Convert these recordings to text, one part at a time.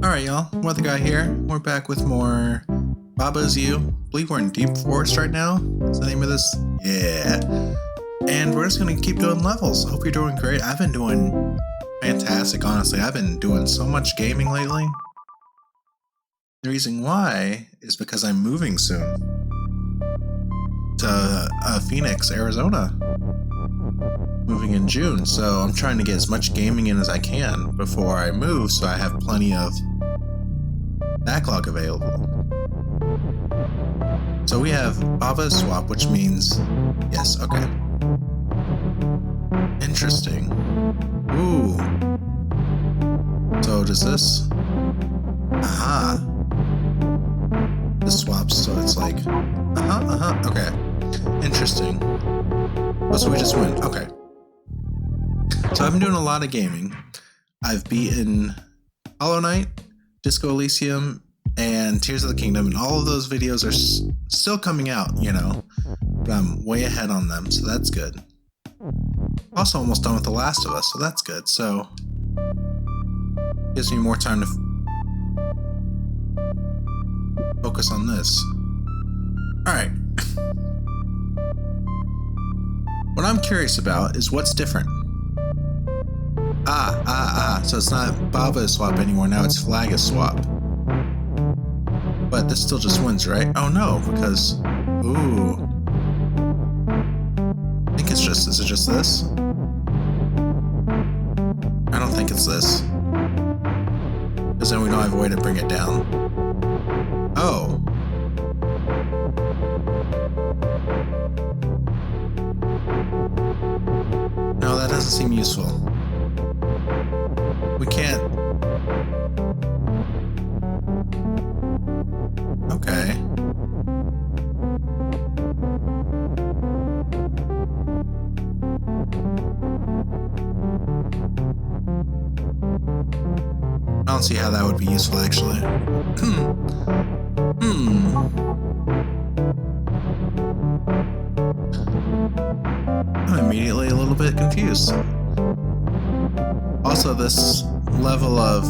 Alright y'all, Weather Guy here. We're back with more Baba's You. I believe we're in Deep Forest right now. Is the name of this? Yeah. And we're just gonna keep doing levels. Hope you're doing great. I've been doing fantastic, honestly. I've been doing so much gaming lately. The reason why is because I'm moving soon to Phoenix, Arizona. Moving in June, so I'm trying to get as much gaming in as I can before I move, so I have plenty of backlog available. So we have Baba's Swap, which means yes, okay. Interesting. Ooh. So does this? Aha. This swaps, so it's like okay. Interesting. Oh, so we just win. Okay. So I've been doing a lot of gaming. I've beaten Hollow Knight, Disco Elysium, and Tears of the Kingdom, and all of those videos are still coming out, you know, but I'm way ahead on them, so that's good. Also almost done with The Last of Us, so that's good. So gives me more time to focus on this. Alright. What I'm curious about is what's different. So it's not Baba's Swap anymore, now it's Flag's Swap. But this still just wins, right? Oh no, because... Ooh. I think it's just... Is it just this? I don't think it's this. Because then we don't have a way to bring it down. Oh. No, that doesn't seem useful. We can't... Okay. I don't see how that would be useful, actually. I'm immediately a little bit confused. Also, this level of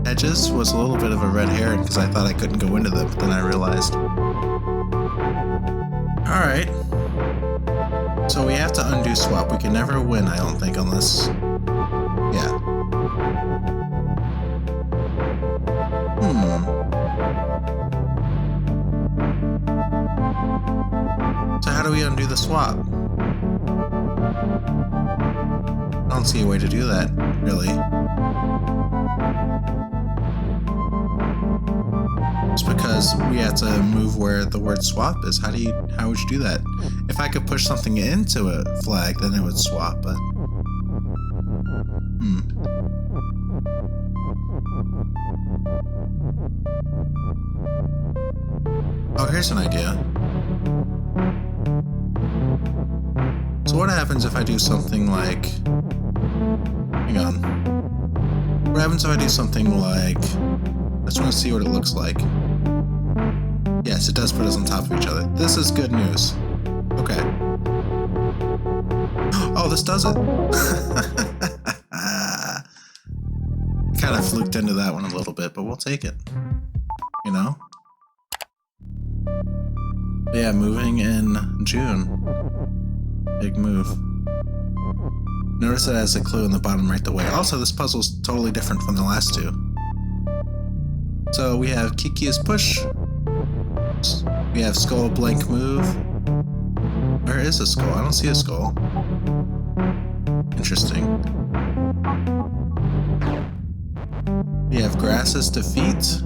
edges was a little bit of a red herring because I thought I couldn't go into them, but then I realized. Alright. So we have to undo swap. We can never win, I don't think, unless... Yeah. So how do we undo the swap? I don't see a way to do that, really. Just because we have to move where the word swap is. How would you do that? If I could push something into a flag, then it would swap, but... Oh, here's an idea. So what happens if I do something like... Hang on. What happens if I do something like... I just want to see what it looks like. Yes, it does put us on top of each other. This is good news. Okay. Oh, this does it. Kind of fluked into that one a little bit, but we'll take it. You know? But yeah, moving in June. Big move. Notice it has a clue in the bottom right the way. Also, this puzzle's totally different from the last two. So we have Kiki's push. We have skull blank move. Where is a skull? I don't see a skull. Interesting. We have Grass's defeat.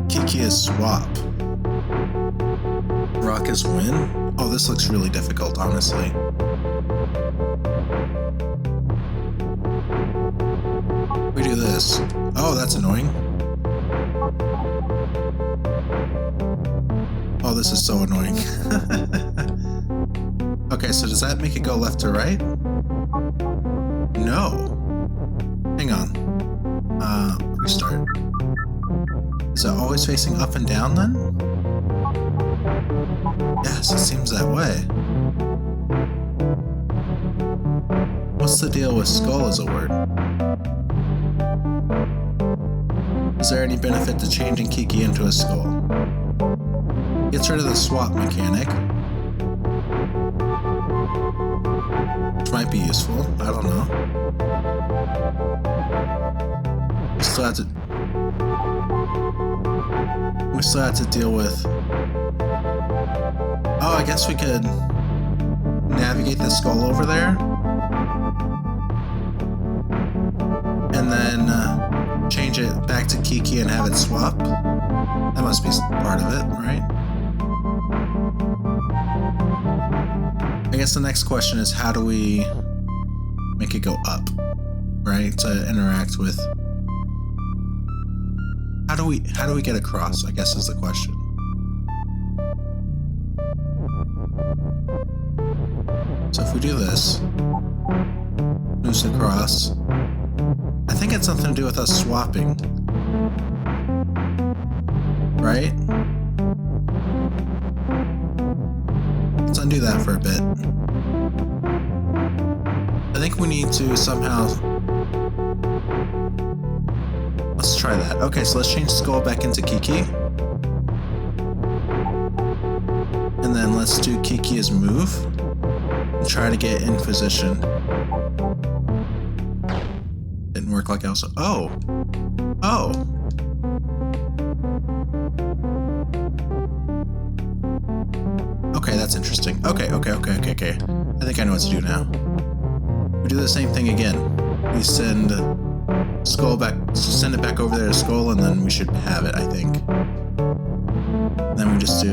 Kiki is swap. Rock is win. Oh, this looks really difficult, honestly. We do this. Oh, that's annoying. Oh, this is so annoying. Okay, so does that make it go left to right? No. Hang on. Restart. Is it always facing up and down then? Yes, it seems that way. What's the deal with skull as a word? Is there any benefit to changing Kiki into a skull? Gets rid of the swap mechanic, which might be useful. I don't know. We still have to deal with... Oh, I guess we could navigate the skull over there. And then change it back to Kiki and have it swap. That must be part of it, right? I guess the next question is, how do we make it go up, right? To interact with... How do we get across, I guess is the question. So if we do this, moves across. I think it's something to do with us swapping. Right? Let's undo that for a bit. I think we need to somehow... Let's try that. Okay, so let's change Skull back into Kiki. And then let's do Kiki as move. And try to get in position. Didn't work like I was... Oh! Oh! Okay, that's interesting. Okay. I think I know what to do now. We do the same thing again. We send Skull back, send it back over there to Skull, and then we should have it, I think. Then we just do...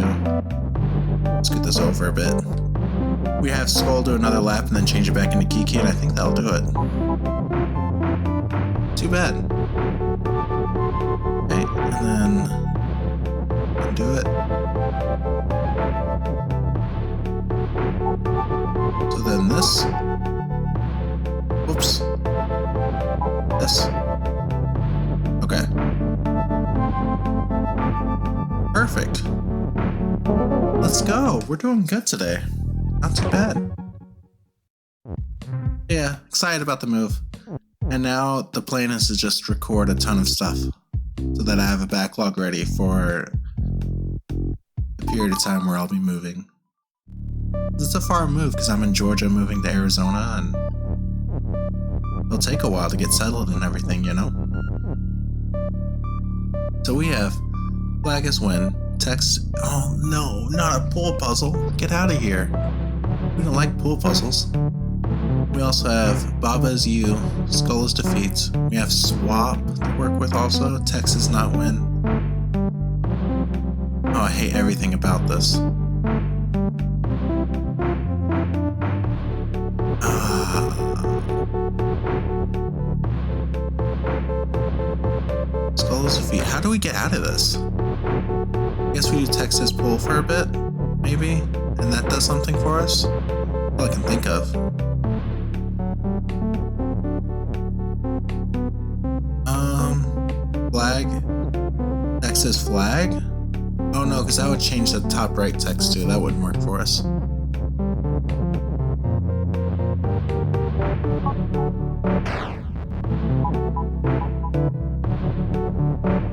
Let's get this over a bit. We have Skull do another lap and then change it back into Kiki, and I think that'll do it. Too bad. Okay, and then undo it. So then this. Whoops. This. Okay. Perfect. Let's go. We're doing good today. Not too bad. Yeah, excited about the move. And now the plan is to just record a ton of stuff so that I have a backlog ready for the period of time where I'll be moving. It's a far move because I'm in Georgia moving to Arizona, and it'll take a while to get settled and everything, you know? So we have flag as win, text... Oh no, not a pool puzzle. Get out of here. We don't like pool puzzles. We also have Baba is you, Skull is defeat. We have swap to work with also. Text is not win. Oh, I hate everything about this. Skull is defeat. How do we get out of this? I guess we do text as pull for a bit, maybe? And that does something for us? All I can think of. Flag. Text as flag? Oh no, because that would change the top right text too. That wouldn't work for us.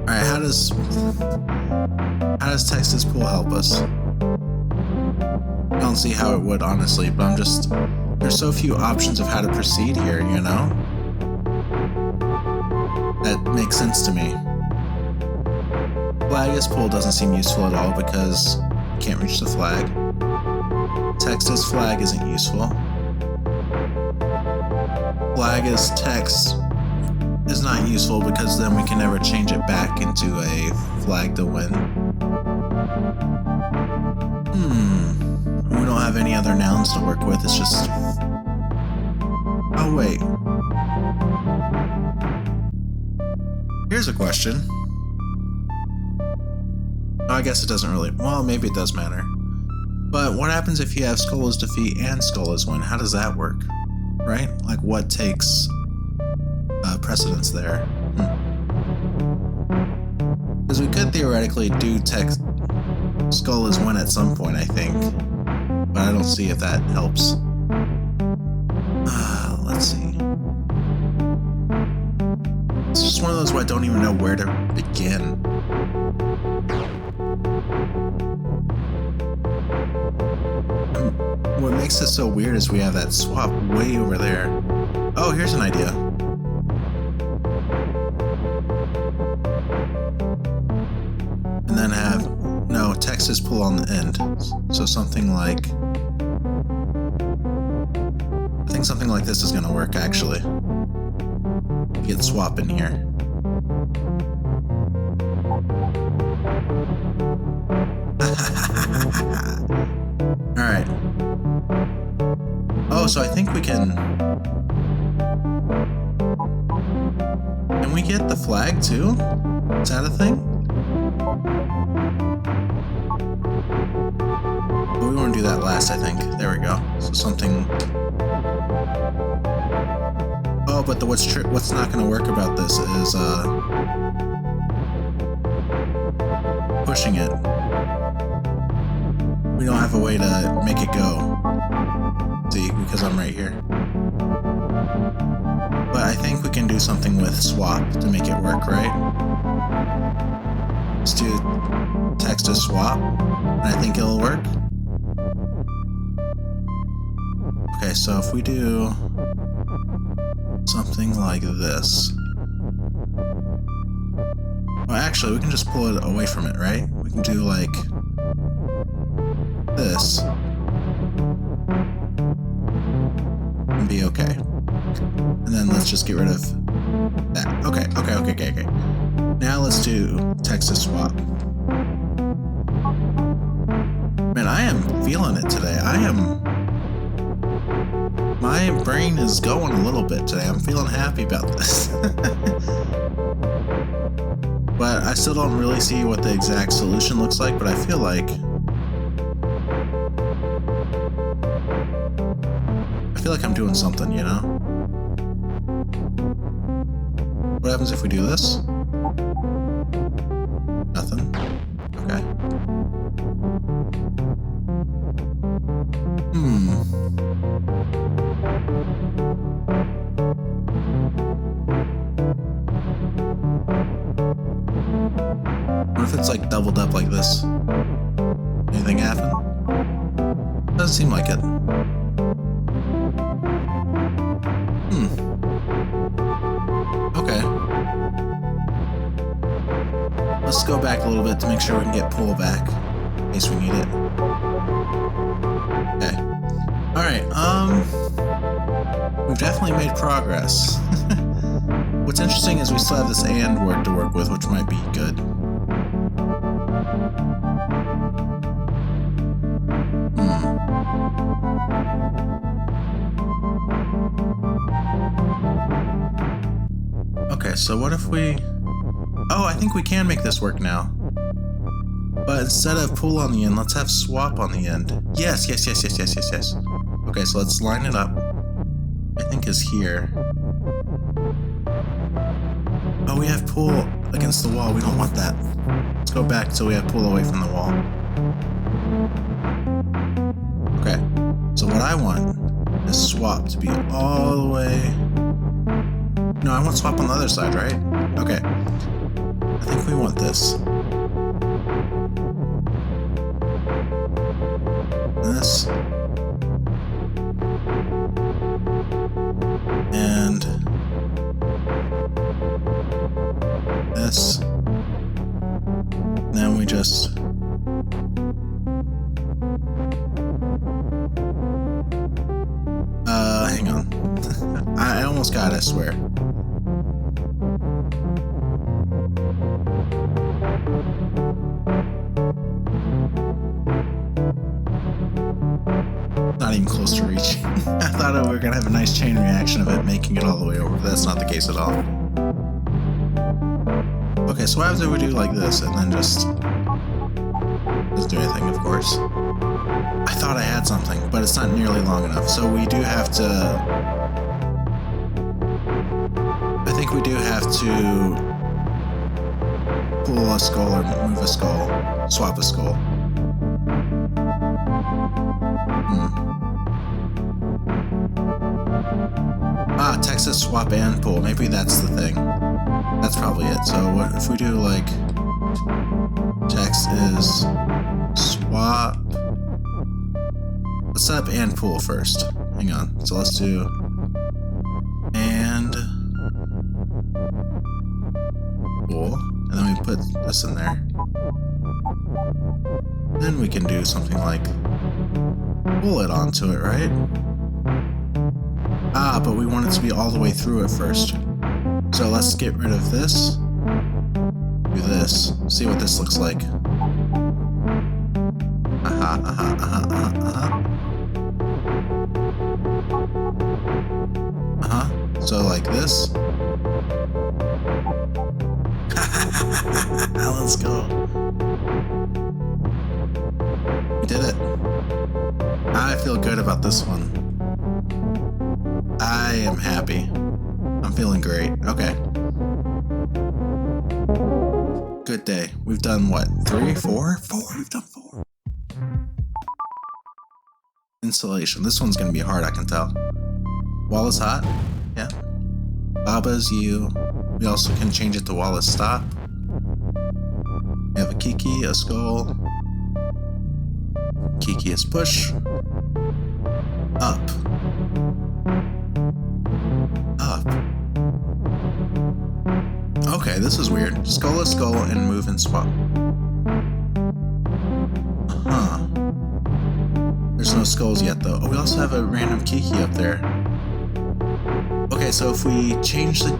Alright, how does text as pull help us? I don't see how it would, honestly, but I'm just... There's so few options of how to proceed here, you know? That makes sense to me. Flag as pull doesn't seem useful at all because you can't reach the flag. Text as flag isn't useful. Flag as text is not useful because then we can never change it back into a flag to win. We don't have any other nouns to work with, it's just... Oh wait. Here's a question. Oh, I guess it doesn't really... Well, maybe it does matter. But what happens if you have Skull is defeat and Skull is win? How does that work? Right? Like, what takes precedence there? Because we could theoretically do text Skull is win at some point, I think. But I don't see if that helps. Let's see. those where I don't even know where to begin. What makes this so weird is we have that swap way over there. Oh, here's an idea. And then have, no, Texas pull on the end. So something like, I think something like this is going to work actually. Get swap in here. Alright. Oh, so I think we can... Can we get the flag too? Is that a thing? But we want to do that last, I think. There we go. So something... Oh, but what's not going to work about this is pushing it. We don't have a way to make it go. See, because I'm right here. But I think we can do something with swap to make it work, right? Let's do text to swap, and I think it'll work. Okay, so if we do something like this. Well, actually, we can just pull it away from it, right? We can do like this and be okay. And then let's just get rid of that. Okay. Now let's do text to swap. Man, I am feeling it today. My brain is going a little bit today. I'm feeling happy about this. But I still don't really see what the exact solution looks like, but I feel like I'm doing something, you know? What happens if we do this? Nothing. Okay. What if it's like doubled up like this? Anything happen? Doesn't seem like it. Okay. Let's go back a little bit to make sure we can get pull back in case we need it. Okay. Alright, we've definitely made progress. What's interesting is we still have this and word to work with, which might be good. Okay, so what if we... Oh, I think we can make this work now. But instead of pull on the end, let's have swap on the end. Yes. Okay, so let's line it up. I think is here. Oh, we have pull against the wall. We don't want that. Let's go back till we have pull away from the wall. Okay, so what I want is swap to be all the way... No, I want swap on the other side, right? Okay. I think we want this. This. And this. Then we just... hang on. I almost got it, I swear. Not even close to reaching. I thought we were going to have a nice chain reaction of it making it all the way over, but that's not the case at all. Okay, so what happens if we do like this and then just doesn't do anything, of course. I thought I had something, but it's not nearly long enough, so we do have to... I think we do have to pull a skull or move a skull, swap a skull. Ah, Texas swap and pull. Maybe that's the thing. That's probably it. So what if we do like text is swap? Let's set up and pool first. Hang on. So let's do and pool, and then we put this in there. Then we can do something like pull it onto it, right? Ah, but we want it to be all the way through it first. So let's get rid of this. Do this. See what this looks like. So like this. Let's go. We did it. I feel good about this one. I am happy. I'm feeling great. Okay. Good day. We've done what? 3, 4? 4? We've done 4. Installation. This one's gonna be hard, I can tell. Wall is hot. Yeah. Baba's you. We also can change it to wall is stop. We have a Kiki, a skull. Kiki is push. Up. Up. Okay, this is weird. Skull is skull and move and swap. There's no skulls yet though. Oh, we also have a random Kiki up there. Okay, so if we change the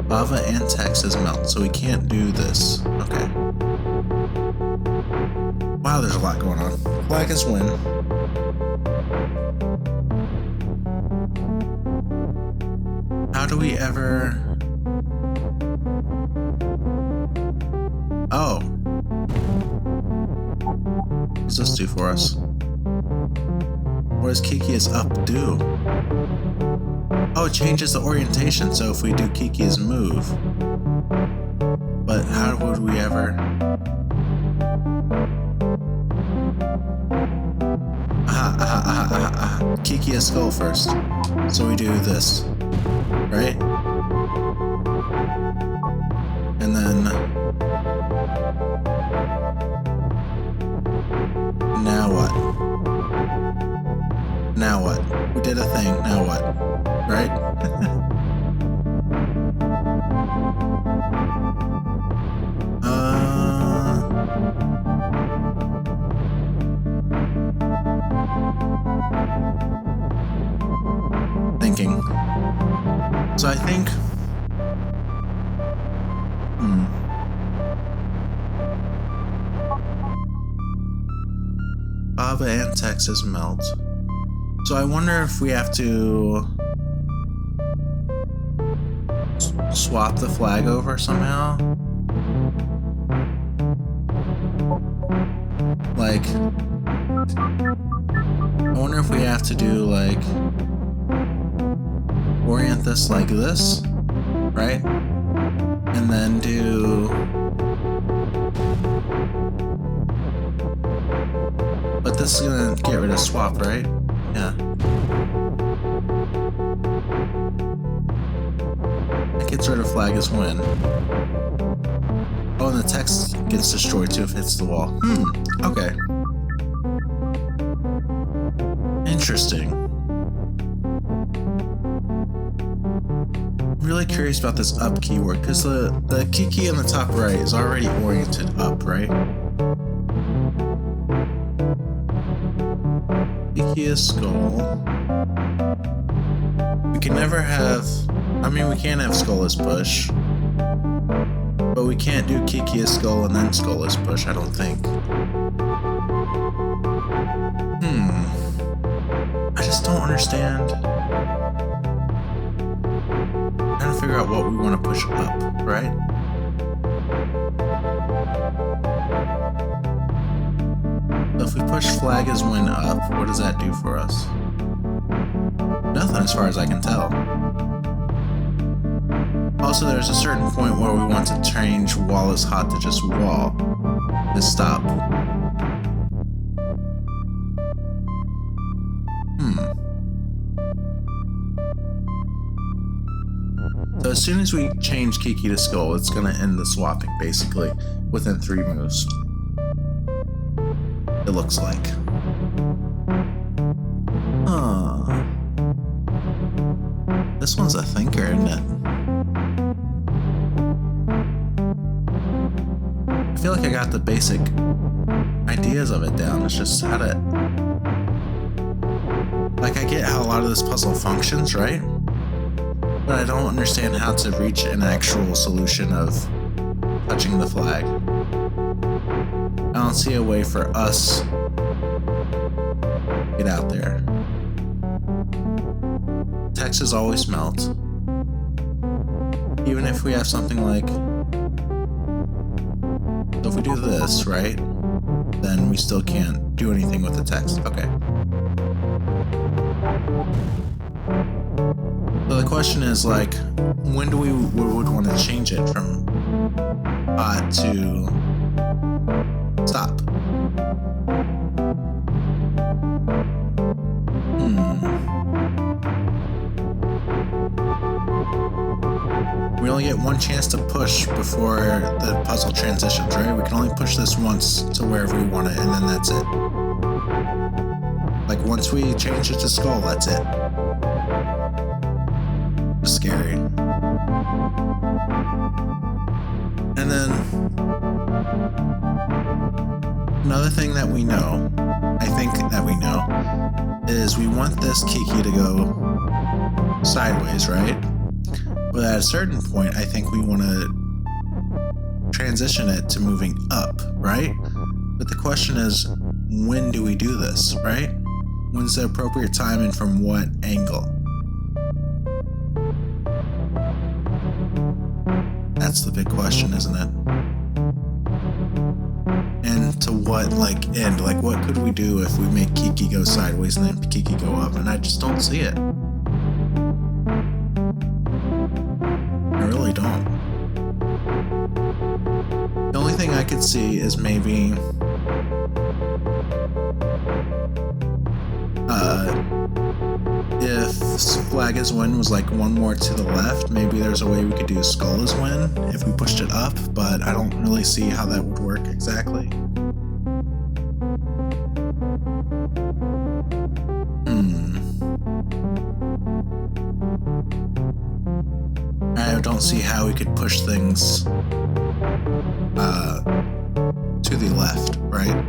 lava and text is melt, so we can't do this. Okay. Wow, there's a lot going on. Flag is win. How do we ever... Oh. What does this do for us? What does Kiki is up do? Oh, it changes the orientation, so if we do Kiki is move. But how would we ever... Kiki is skull first. So we do this. Right? And then... Now what? Now what? We did a thing, now what? Right? Thinking. So I think... Baba and Texas melt. So I wonder if we have to swap the flag over somehow. Like, I wonder if we have to do like orient this like this, right? And then do... But this is gonna get rid of swap, right? Yeah. That gets rid of flag as win. Oh, and the text gets destroyed too if it hits the wall. Okay. Interesting. I'm really curious about this up keyword, because the Kiki in the top right is already oriented up, right? Kiki is skull. We can never have... I mean, we can have skull as push. But we can't do Kiki as skull and then skull as push, I don't think. I just don't understand. I'm trying to figure out what we want to push up, right? So if we push flag as win up, what does that do for us? Nothing as far as I can tell. Also, there's a certain point where we want to change wall is hot to just wall. To stop. So as soon as we change Kiki to Skull, it's gonna end the swapping, basically, within 3 moves. It looks like. Huh. This one's a thinker, isn't it? I feel like I got the basic ideas of it down. It's just how to... Like, I get how a lot of this puzzle functions, right? But I don't understand how to reach an actual solution of touching the flag. I don't see a way for us to get out there. Text is always melt. Even if we have something like... So if we do this, right? Then we still can't do anything with the text. Okay. So the question is, like, when do we would want to change it from hot to stop? We only get one chance to push before the puzzle transitions, right? We can only push this once to wherever we want it, and then that's it. Like, once we change it to Skull, that's it. Scary. And then another thing that we know, I think that we know, is we want this Kiki to go sideways, right? But at a certain point, I think we want to transition it to moving up, right? But the question is, when do we do this, right? When's the appropriate time and from what angle? That's the big question, isn't it? And to what, like, end? Like, what could we do if we make Kiki go sideways and then Kiki go up? And I just don't see it. I really don't. The only thing I could see is maybe... if flag as win was like one more to the left, maybe there's a way we could do Skull as win if we pushed it up, but I don't really see how that would work exactly. I don't see how we could push things to the left, right?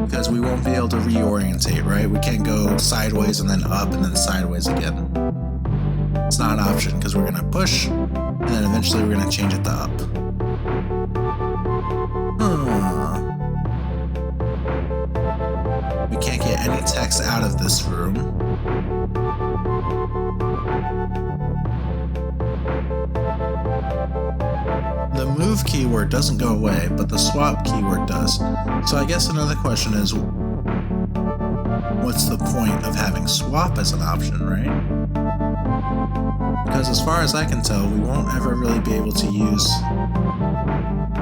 Because we won't be able to reorientate, right? We can't go sideways and then up and then sideways again. It's not an option because we're going to push and then eventually we're going to change it to up. We can't get any text out of this room. The move keyword doesn't go away, but the swap keyword does. So I guess another question is, what's the point of having swap as an option, right? Because as far as I can tell, we won't ever really be able to use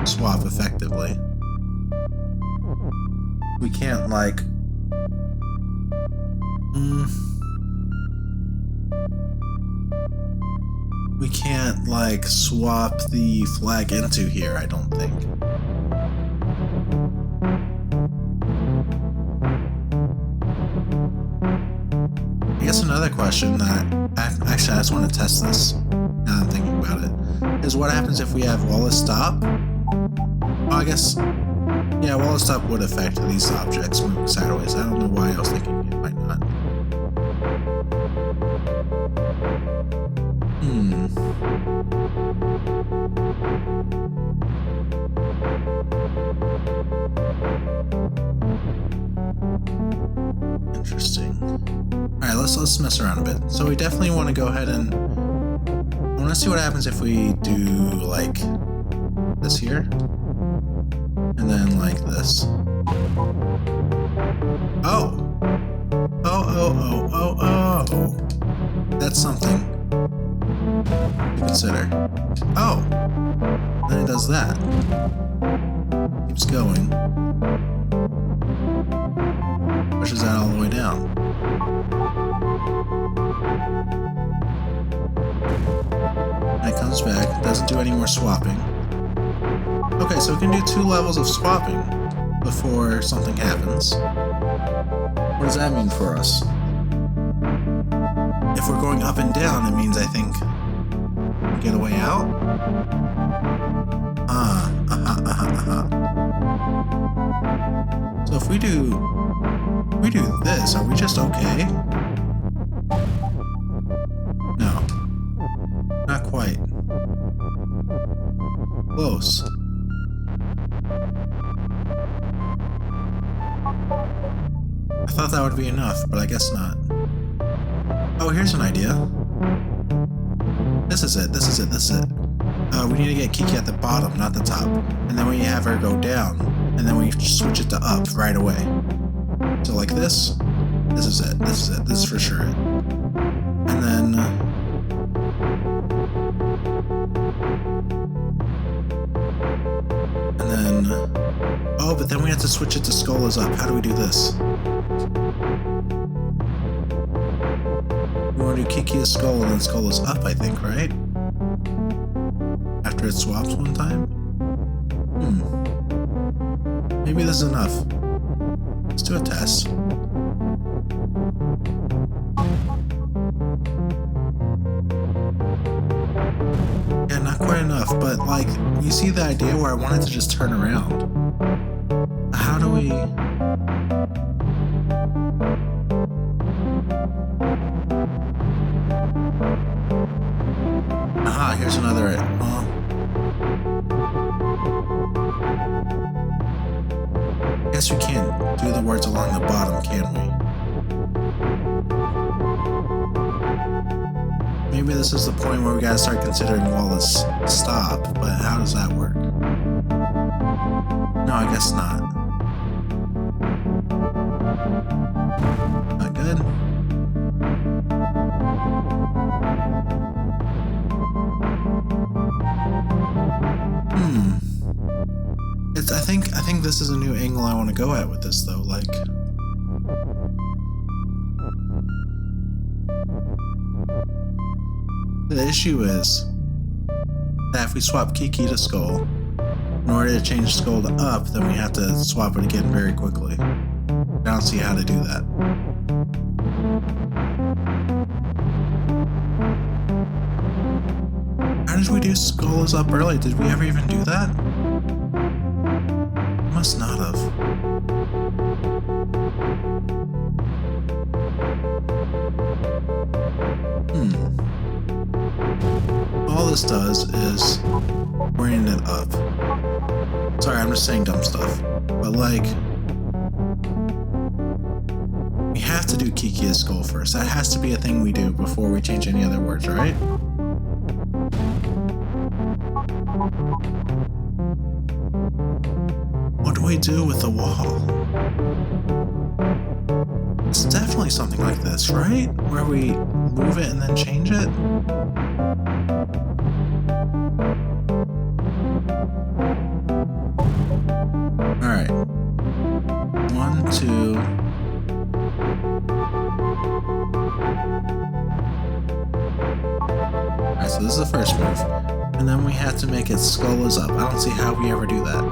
swap effectively. We can't, like... We can't, like, swap the flag into here, I don't think. I guess another question that... Actually, I just want to test this, now that I'm thinking about it, is what happens if we have Wallace stop? Oh, I guess... Yeah, Wallace stop would affect these objects moving sideways. I don't know why I was thinking it might not. Interesting. Alright, let's mess around a bit. So we definitely want to go ahead and... I want to see what happens if we do, like, this here. And then, like, this. Oh! Oh! That's something to consider. Oh! Then it does that. Keeps going. Pushes that all the way down. comes back, doesn't do any more swapping. Okay, so we can do 2 levels of swapping before something happens. What does that mean for us? If we're going up and down, it means, I think, get a way out? So if we do this, are we just okay? No. Not quite. Close. I thought that would be enough, but I guess not. Oh, here's an idea. This is it. We need to get Kiki at the bottom, not the top. And then we have her go down. And then we switch it to up right away. So like this. This is it. This is for sure it. And then... oh, but then we have to switch it to skull is up. How do we do this? We want to do Kiki is skull and then skull is up, I think, right? After it swaps one time? Maybe this is enough. Let's do a test. Yeah, not quite enough, but like, you see the idea where I wanted to just turn around. How do we... Aha, here's another... Well... I guess we can't do the words along the bottom, can we? Maybe this is the point where we gotta start considering Wallace stop, but how does that work? No, I guess not. Not good. I think this is a new angle I want to go at with this though, like... The issue is that if we swap Kiki to skull, in order to change skull to up, then we have to swap it again very quickly. I don't see how to do that. How did we do skull is up early? Did we ever even do that? Must not have. All this does is orient it up. Sorry, I'm just saying dumb stuff. But like, we have to do Kiki as skull first. That has to be a thing we do before we change any other words, right? What do we do with the wall? It's definitely something like this, right? Where we move it and then change it? Alright. 1, 2... Alright, so this is the first move. And then we have to make it skull is up. I don't see how we ever do that.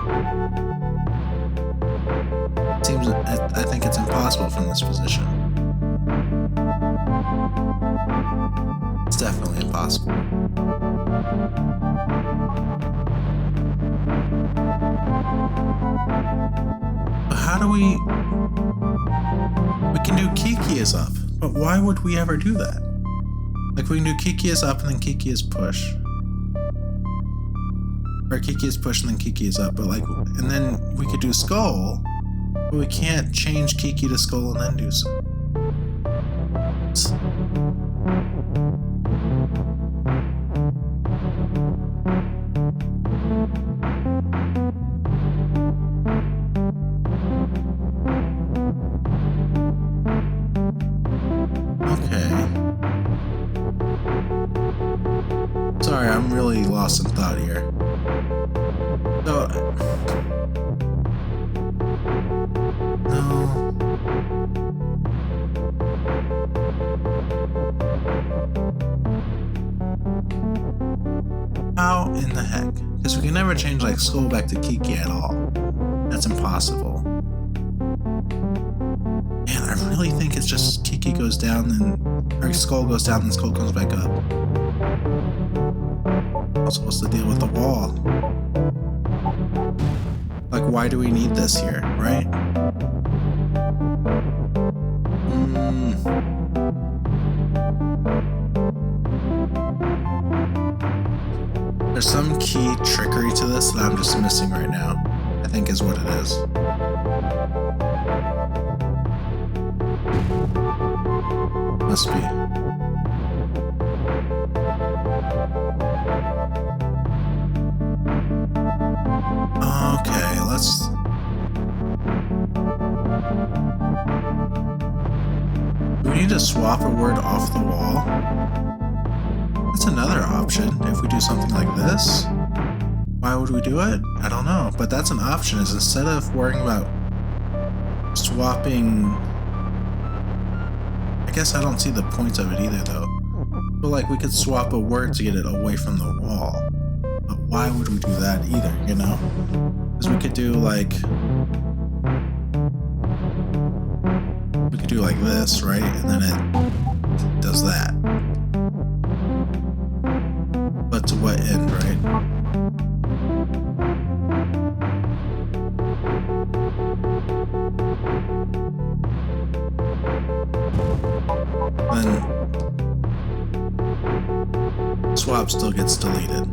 Seems, I think it's impossible from this position. It's definitely impossible. But how do we can do Kiki is up, but why would we ever do that? Like, we can do Kiki is up and then Kiki is push. Or Kiki is push and then Kiki is up, but like, and then we could do skull, but we can't change Kiki to skull and then do so. Sorry, I'm really lost in thought here. So, no. the heck? Because we can never change like Skull back to Kiki at all. That's impossible. Man, I really think it's just Kiki goes down and or Skull goes down and Skull comes back up. I'm supposed to deal with the wall. Like, why do we need this here, right? There's some key trickery to this that I'm just missing right now, I think is what it is. Must be. Okay, let's... Do we need to swap a word off the wall? That's another option. If we do something like this, why would we do it? I don't know, but that's an option. Is instead of worrying about swapping, I guess I don't see the point of it either though. But like we could swap a word to get it away from the wall. But why would we do that either, you know? Because we could do like, we could do like this, right? And then it does that. But to what end, right? Then swap still gets deleted.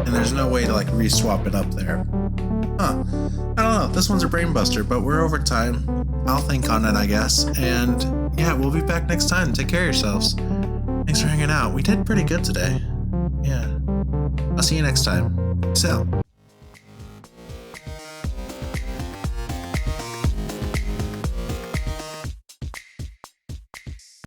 And there's no way to like re-swap it up there. Huh. I don't know. This one's a brain buster, but we're over time. I'll think on it, I guess. And yeah, we'll be back next time. Take care of yourselves. Thanks for hanging out. We did pretty good today. Yeah. I'll see you next time. Peace out.